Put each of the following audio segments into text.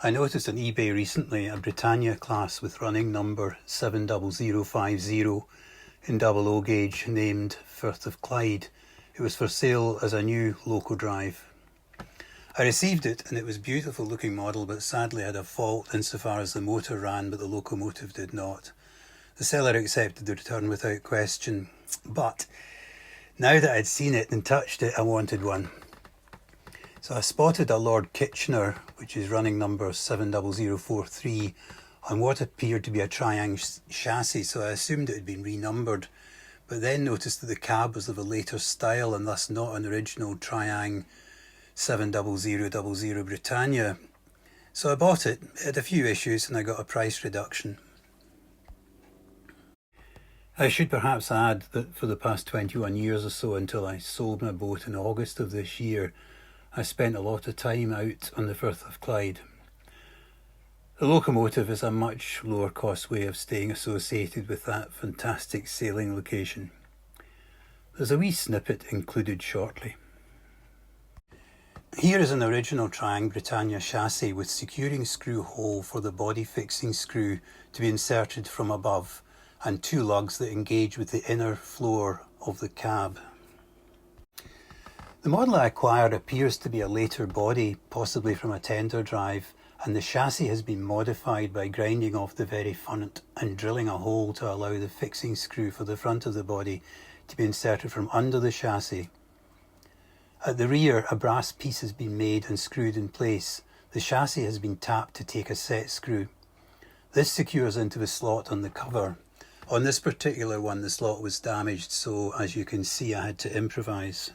I noticed on eBay recently a Britannia class with running number 70050 in 00 gauge named Firth of Clyde. It was for sale as a new loco drive. I received it and it was a beautiful looking model, but sadly had a fault insofar as the motor ran but the locomotive did not. The seller accepted the return without question, but now that I'd seen it and touched it, I wanted one. So I spotted a Lord Kitchener, which is running number 70043, on what appeared to be a Triang chassis, so I assumed it had been renumbered, but then noticed that the cab was of a later style and thus not an original Triang 70000 Britannia. So I bought it. It had a few issues and I got a price reduction. I should perhaps add that for the past 21 years or so, until I sold my boat in August of this year, I spent a lot of time out on the Firth of Clyde. The locomotive is a much lower cost way of staying associated with that fantastic sailing location. There's a wee snippet included shortly. Here is an original Triang Britannia chassis with securing screw hole for the body fixing screw to be inserted from above, and two lugs that engage with the inner floor of the cab. The model I acquired appears to be a later body, possibly from a tender drive, and the chassis has been modified by grinding off the very front and drilling a hole to allow the fixing screw for the front of the body to be inserted from under the chassis. At the rear, a brass piece has been made and screwed in place. The chassis has been tapped to take a set screw. This secures into the slot on the cover. On this particular one, the slot was damaged, so as you can see, I had to improvise.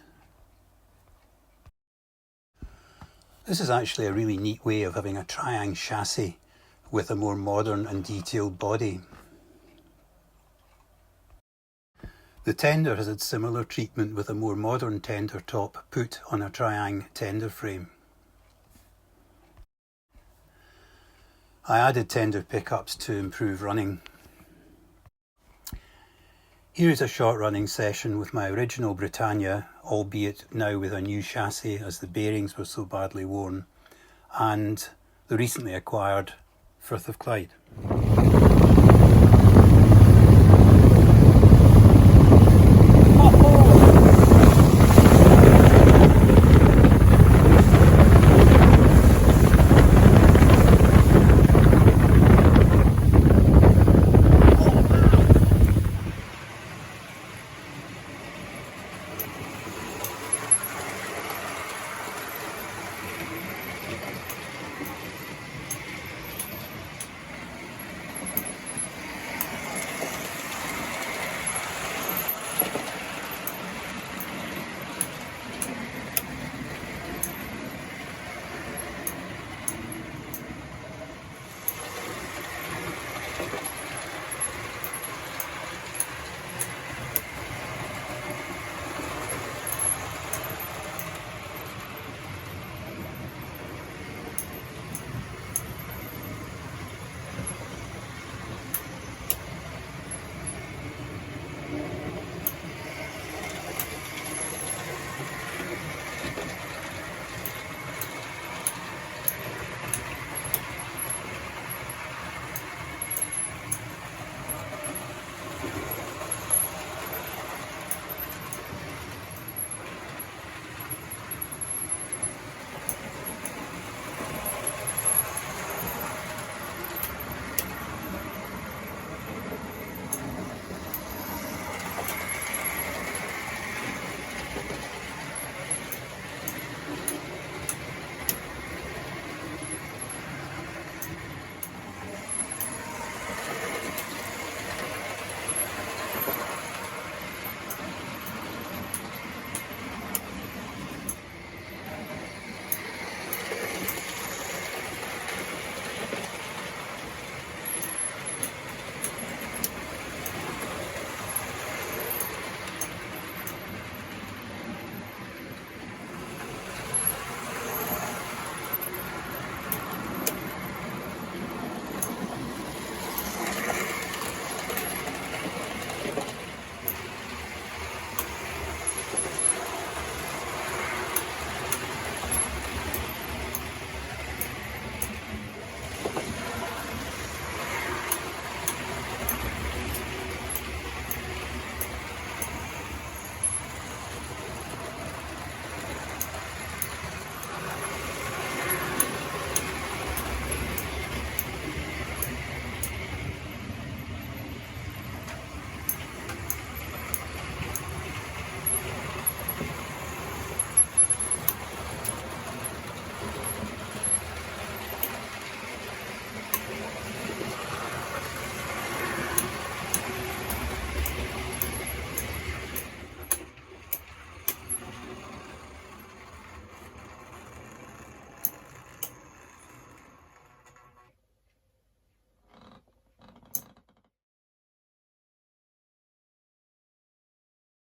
This is actually a really neat way of having a Triang chassis with a more modern and detailed body. The tender has had similar treatment with a more modern tender top put on a Triang tender frame. I added tender pickups to improve running. Here is a short running session with my original Britannia, albeit now with a new chassis as the bearings were so badly worn, and the recently acquired Firth of Clyde.